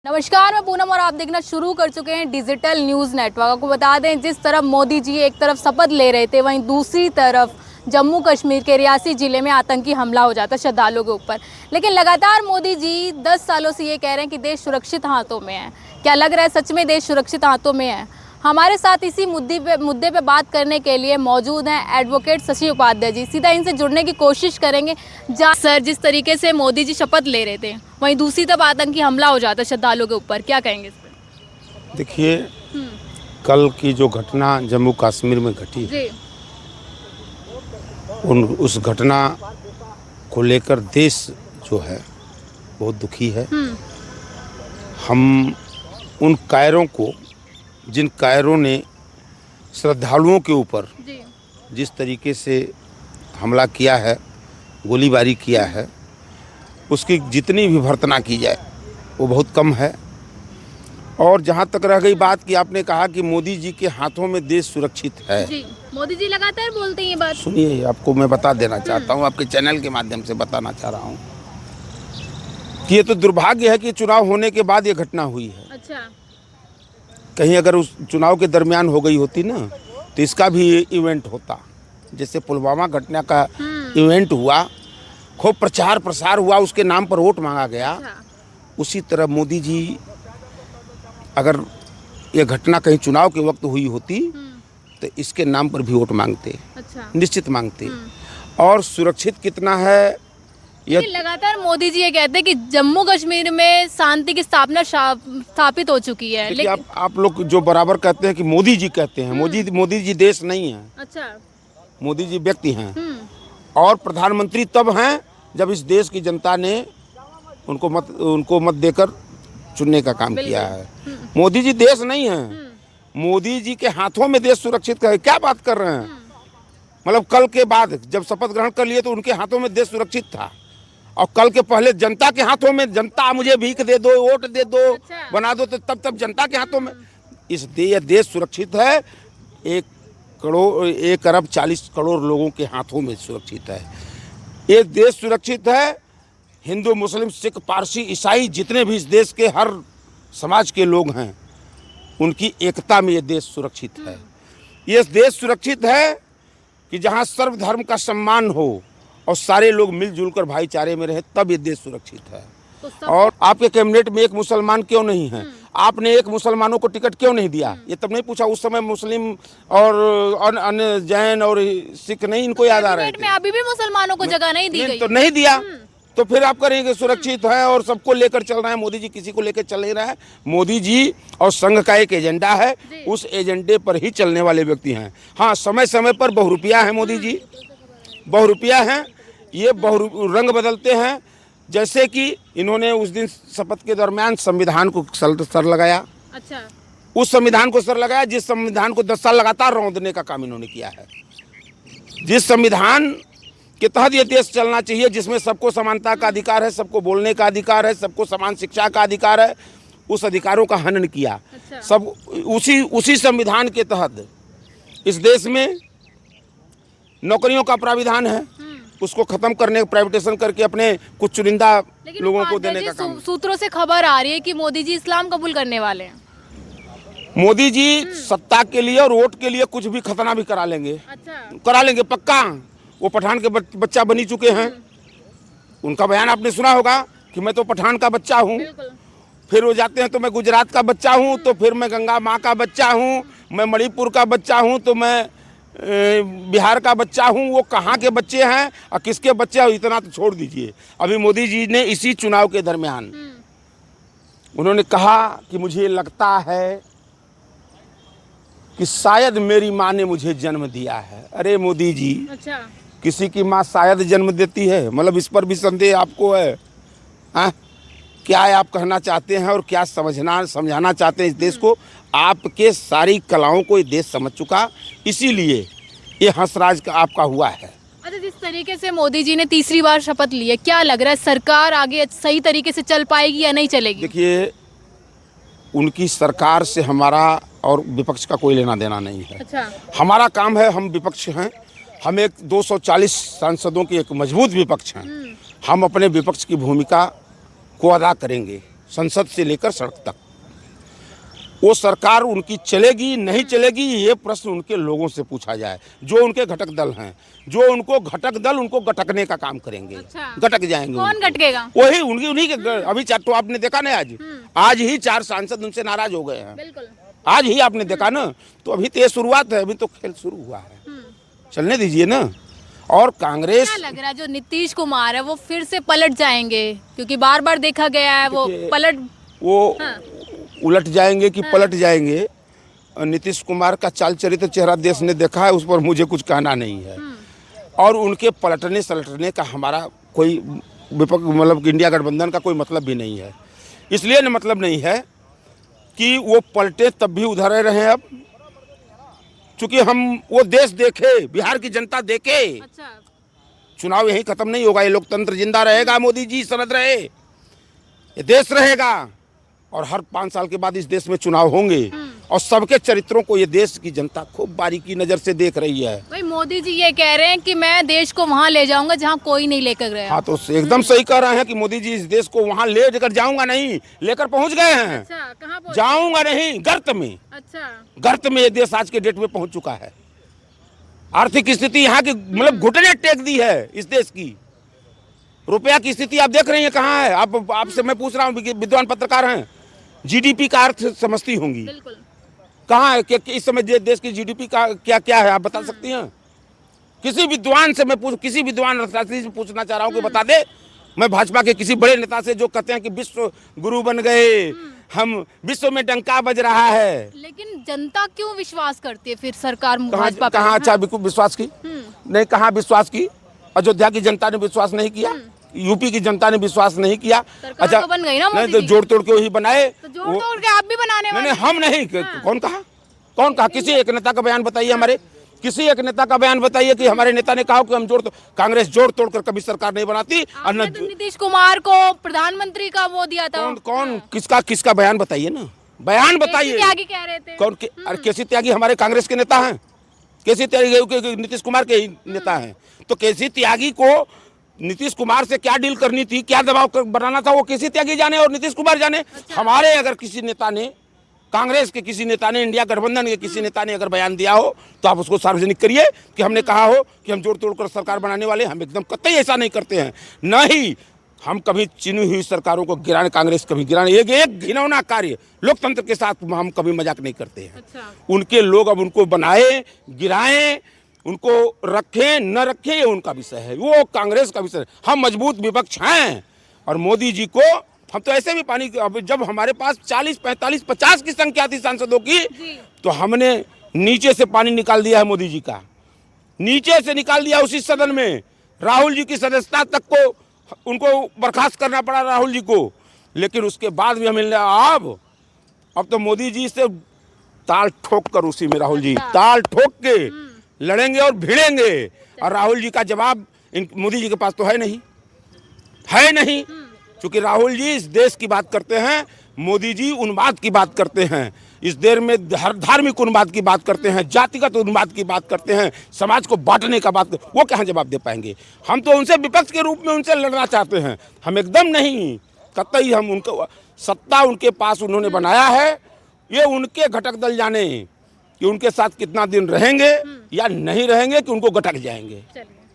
नमस्कार, मैं पूनम और आप देखना शुरू कर चुके हैं डिजिटल न्यूज़ नेटवर्क। आपको बता दें, जिस तरफ मोदी जी एक तरफ शपथ ले रहे थे, वहीं दूसरी तरफ जम्मू कश्मीर के रियासी जिले में आतंकी हमला हो जाता श्रद्धालुओं के ऊपर। लेकिन लगातार मोदी जी 10 सालों से ये कह रहे हैं कि देश सुरक्षित हाथों में है। क्या लग रहा है सच में देश सुरक्षित हाथों में है? हमारे साथ इसी मुद्दे पे बात करने के लिए मौजूद हैं एडवोकेट शशि उपाध्याय जी। सीधा इनसे जुड़ने की कोशिश करेंगे। सर, जिस तरीके से मोदी जी शपथ ले रहे थे, वहीं दूसरी तरफ आतंकी हमला हो जाता श्रद्धालुओं के ऊपर, क्या कहेंगे इस पर? देखिए, कल की जो घटना जम्मू कश्मीर में घटी जी। उस घटना को लेकर देश जो है बहुत दुखी है। हम उन कायरों को, जिन कायरों ने श्रद्धालुओं के ऊपर जिस तरीके से हमला किया है, गोलीबारी किया है, उसकी जितनी भी भर्त्सना की जाए वो बहुत कम है। और जहाँ तक रह गई बात कि आपने कहा कि मोदी जी के हाथों में देश सुरक्षित है। जी, मोदी जी लगातार बोलते हैं ये बात। सुनिए, आपको मैं बता देना चाहता हूँ, आपके चैनल के माध्यम से बताना चाह रहा हूँ कि ये तो दुर्भाग्य है कि चुनाव होने के बाद ये घटना हुई है। अच्छा। कहीं अगर उस चुनाव के दरमियान हो गई होती ना, तो इसका भी इवेंट होता। जैसे पुलवामा घटना का इवेंट हुआ, खूब प्रचार प्रसार हुआ, उसके नाम पर वोट मांगा गया। अच्छा। उसी तरह मोदी जी, अगर ये घटना कहीं चुनाव के वक्त हुई होती तो इसके नाम पर भी वोट मांगते। अच्छा। निश्चित मांगते। और सुरक्षित कितना है ये लगातार मोदी जी ये कहते हैं कि जम्मू कश्मीर में शांति की स्थापना स्थापित हो चुकी है। लेकिन आप लोग जो बराबर कहते हैं कि मोदी जी कहते हैं, मोदी जी देश नहीं है। अच्छा। मोदी जी व्यक्ति हैं और प्रधानमंत्री तब हैं जब इस देश की जनता ने उनको मत देकर चुनने का काम किया है। मोदी जी देश नहीं है। मोदी जी के हाथों में देश सुरक्षित है। क्या बात कर रहे हैं? मतलब कल के बाद जब शपथ ग्रहण कर लिए तो उनके हाथों में देश सुरक्षित था, और कल के पहले जनता के हाथों में, जनता मुझे भीख दे दो, वोट दे दो, अच्छा। बना दो, तो तब जनता के हाथों में इस देश सुरक्षित है। 1 अरब 40 करोड़ लोगों के हाथों में सुरक्षित है। ये देश सुरक्षित है। हिंदू, मुस्लिम, सिख, पारसी, ईसाई, जितने भी इस देश के हर समाज के लोग हैं, उनकी एकता में ये देश सुरक्षित है। ये देश सुरक्षित है कि जहाँ सर्वधर्म का सम्मान हो और सारे लोग मिलजुल कर भाईचारे में रहे, तब ये देश सुरक्षित है। और आपके कैबिनेट में एक मुसलमान क्यों नहीं है? आपने एक मुसलमानों को टिकट क्यों नहीं दिया? ये तब नहीं पूछा? उस समय मुस्लिम और अन्य जैन और सिख नहीं इनको याद आ रहे थे। अभी भी मुसलमानों को जगह नहीं दी गई। तो नहीं दिया तो फिर आप करेंगे सुरक्षित है और सबको लेकर चल रहे हैं। मोदी जी किसी को लेकर चल नहीं रहा है। मोदी जी और संघ का एक एजेंडा है, उस एजेंडे पर ही चलने वाले व्यक्ति हैं। हाँ, समय समय पर बहुरूपिया है मोदी जी, बहुरूपिया हैं। ये रंग बदलते हैं। जैसे कि इन्होंने उस दिन शपथ के दरमियान संविधान को सर लगाया। अच्छा। उस संविधान को सर लगाया जिस संविधान को 10 साल लगातार रौंदने का काम इन्होंने किया है। जिस संविधान के तहत ये देश चलना चाहिए, जिसमें सबको समानता का अधिकार है, सबको बोलने का अधिकार है, सबको समान शिक्षा का अधिकार है, उस अधिकारों का हनन किया। अच्छा। सब उसी संविधान के तहत इस देश में नौकरियों का प्राविधान है, उसको खत्म करने, प्राइवेटाइजेशन करके अपने कुछ चुनिंदा लोगों को देने का काम। सूत्रों से खबर आ रही है कि मोदी जी इस्लाम कबूल करने वाले हैं। मोदी जी सत्ता के लिए और वोट के लिए कुछ भी खतना भी करा लेंगे। अच्छा। करा लेंगे पक्का। वो पठान के बच्चा बनी चुके हैं। उनका बयान आपने सुना होगा कि मैं तो पठान का बच्चा हूँ। फिर वो जाते हैं तो मैं गुजरात का बच्चा हूँ, तो फिर मैं गंगा माँ का बच्चा हूँ, मैं मणिपुर का बच्चा हूँ, तो मैं बिहार का बच्चा हूँ। वो कहाँ के बच्चे हैं और किसके बच्चे हैं, इतना तो छोड़ दीजिए। अभी मोदी जी ने इसी चुनाव के दरमियान उन्होंने कहा कि मुझे लगता है कि शायद मेरी माँ ने मुझे जन्म दिया है। अरे मोदी जी, अच्छा। किसी की माँ शायद जन्म देती है? मतलब इस पर भी संदेह आपको है? हाँ, क्या आप कहना चाहते हैं और क्या समझाना चाहते हैं इस देश को? आपके सारी कलाओं को ये देश समझ चुका, इसीलिए ये हंसराज का आपका हुआ है। अच्छा, जिस तरीके से मोदी जी ने तीसरी बार शपथ ली है, क्या लग रहा है सरकार आगे सही तरीके से चल पाएगी या नहीं चलेगी? देखिए, उनकी सरकार से हमारा और विपक्ष का कोई लेना देना नहीं है। अच्छा। हमारा काम है, हम विपक्ष हैं, हम एक 240 सांसदों की एक मजबूत विपक्ष हैं। हम अपने विपक्ष की भूमिका को अदा करेंगे, संसद से लेकर सड़क तक। वो सरकार उनकी चलेगी नहीं चलेगी, ये प्रश्न उनके लोगों से पूछा जाए, जो उनके घटक दल हैं, जो उनको घटक दल उनको गटकने का काम करेंगे। अच्छा। गटक जाएंगे। कौन गटकेगा? वही उन्हीं के। अभी तो आपने देखा ना, आज ही 4 सांसद उनसे नाराज हो गए हैं। बिल्कुल। आज ही आपने देखा ना। तो अभी तो ये शुरुआत है, अभी तो खेल शुरू हुआ है, चलने दीजिए ना। और कांग्रेस, क्या लग रहा है जो नीतीश कुमार है वो फिर से पलट जाएंगे? क्योंकि बार बार देखा गया है वो उलट जाएंगे कि पलट जाएंगे। नीतीश कुमार का चाल चरित्र चेहरा देश ने देखा है, उस पर मुझे कुछ कहना नहीं है। और उनके पलटने सलटने का हमारा कोई विपक्ष मतलब इंडिया गठबंधन का कोई मतलब भी नहीं है। इसलिए न मतलब नहीं है कि वो पलटे तब भी उधर रहे। अब चूंकि हम वो देश देखे, बिहार की जनता देखे। अच्छा। चुनाव यही खत्म नहीं होगा, ये लोकतंत्र जिंदा रहेगा, मोदी जी सनद रहे, ये देश रहेगा। और हर 5 साल के बाद इस देश में चुनाव होंगे, और सबके चरित्रों को ये देश की जनता खूब बारीकी नजर से देख रही है। भाई मोदी जी ये कह रहे हैं कि मैं देश को वहाँ ले जाऊंगा जहाँ कोई नहीं लेकर गया। हाँ, तो एकदम सही कह रहे हैं कि मोदी जी इस देश को वहाँ लेकर जाऊंगा नहीं, लेकर पहुंच गए हैं। अच्छा, कहाँ पहुंचे? जाऊंगा नहीं, गर्त में। अच्छा। गर्त में ये देश आज के डेट में पहुंच चुका है। आर्थिक स्थिति यहाँ की मतलब घुटने टेक दी है इस देश की। रुपया की स्थिति आप देख रही हैं कहाँ है। आपसे मैं पूछ रहा हूँ, विद्वान पत्रकार हैं, जीडीपी का अर्थ समझती होंगी। बिल्कुल। कहाँ है कि इस समय देश की जीडीपी का क्या क्या है, आप बता सकती हैं? किसी विद्वान से मैं किसी विद्वान अर्थशास्त्री से पूछना चाह रहा हूँ कि बता दे। मैं भाजपा के किसी बड़े नेता से जो कहते हैं कि विश्व गुरु बन गए, हम विश्व में डंका बज रहा है। लेकिन जनता क्यों विश्वास करती है फिर सरकार भाजपा पे? कहाँ अच्छा विश्वास की? नहीं, कहाँ विश्वास की? अयोध्या की जनता ने विश्वास नहीं किया, यूपी की जनता ने विश्वास नहीं किया। अच्छा, तो बन गई ना नहीं, तो जोड़ तोड़ के वही बनाए। तो जोड़ तोड़ के आप भी बनाने वाले? नहीं, हम नहीं। कौन कहा? किसी एक नेता का बयान बताइए, हमारे किसी एक नेता का बयान बताइए कि हमारे नेता ने कहा कि हम कांग्रेस जोड़ तोड़ कर कभी सरकार नहीं बनाती। आपने तो नीतीश कुमार को प्रधानमंत्री का वो दिया था। कौन किसका बयान बताइए ना, बयान बताइए। त्यागी कह रहे थे। कौन? अरे केसी त्यागी हमारे कांग्रेस के नेता हैं। केसी त्यागी नीतीश कुमार के ही नेता हैं। तो केसी त्यागी को नीतीश कुमार से क्या डील करनी थी, क्या दबाव बनाना था, वो केसी त्यागी जाने और नीतीश कुमार जाने। अच्छा। हमारे अगर किसी नेता ने, कांग्रेस के किसी नेता ने, इंडिया गठबंधन के किसी नेता ने अगर बयान दिया हो तो आप उसको सार्वजनिक करिए कि हमने कहा हो कि हम जोड़ तोड़ कर सरकार बनाने वाले। हम एकदम कतई ऐसा नहीं करते हैं। न ही हम कभी चुनी हुई सरकारों को गिराने, कांग्रेस कभी गिराने, एक घिनौना कार्य लोकतंत्र के साथ हम कभी मजाक नहीं करते हैं। अच्छा। उनके लोग अब उनको बनाए, गिराएं, उनको रखें न रखें, ये उनका विषय है, वो कांग्रेस का विषय है। हम मजबूत विपक्ष हैं। और मोदी जी को हम तो ऐसे भी पानी, अब जब हमारे पास 40, 45, 50 की संख्या थी सांसदों की, तो हमने नीचे से पानी निकाल दिया है मोदी जी का, नीचे से निकाल दिया उसी सदन में। राहुल जी की सदस्यता तक को उनको बर्खास्त करना पड़ा, राहुल जी को। लेकिन उसके बाद भी हमें अब तो मोदी जी से ताल ठोक कर उसी में राहुल जी ताल ठोक के लड़ेंगे और भिड़ेंगे। और राहुल जी का जवाब मोदी जी के पास तो है नहीं। क्योंकि राहुल जी इस देश की बात करते हैं, मोदी जी उन्माद की बात करते हैं। इस देश में धार्मिक उन्माद की बात करते हैं, जातिगत उन्माद की बात करते हैं, समाज को बांटने का बात। वो कहाँ जवाब दे पाएंगे? हम तो उनसे विपक्ष के रूप में उनसे लड़ना चाहते हैं। हम एकदम नहीं, कतई हम उनको सत्ता उनके पास उन्होंने बनाया है। ये उनके घटक दल जाने कि उनके साथ कितना दिन रहेंगे या नहीं रहेंगे, कि उनको गटक जाएंगे।